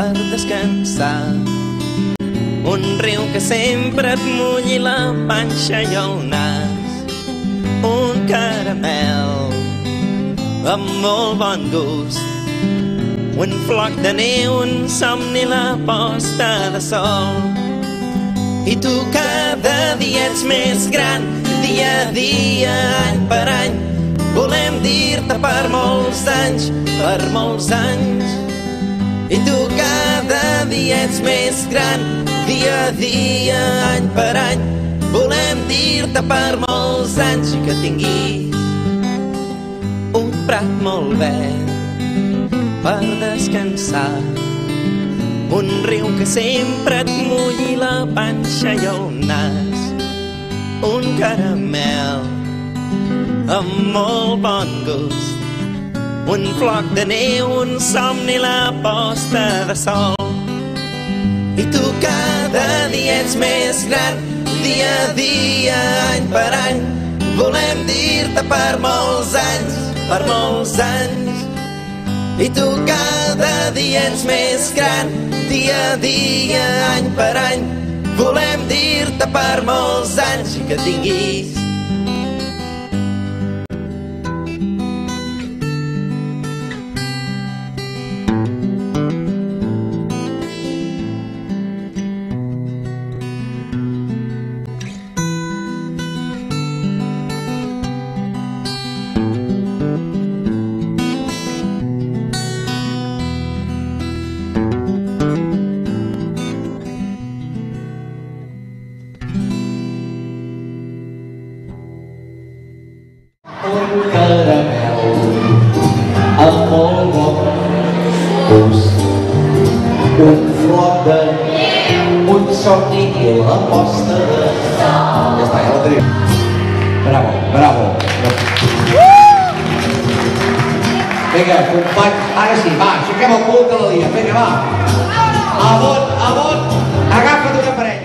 per descansar. Un riu que sempre et mulli la panxa i el nas. Un caramel amb molt bon gust. Un floc de neu, un somni, la posta de sol. I tu cada dia ets més gran, dia a dia, any per any. Volem dir-te per molts anys, per molts anys. I tu cada dia ets més gran, dia a dia, any per any. Volem dir-te per molts anys i que tinguis un prat molt verd per descansar. Un riu que sempre et mulli la panxa i el nas. Un caramel amb molt bon gust. Un floc de neu, un somni, la posta de sol. I tu cada dia ets més gran, dia a dia, any per any. Volem dir-te per molts anys, per molts anys. I tu cada dia ets més gran, dia a dia, any per any. Volem dir-te per molts anys i que tinguis un caramel amb molt bon gust, un floc de un somni i la posta de sol. Ja està, ja la tenim. Bravo, bravo. Vinga, companys, ara sí, va, aixequem el cul de la dia. Vinga, va. Amunt, amunt, agafa't una parella.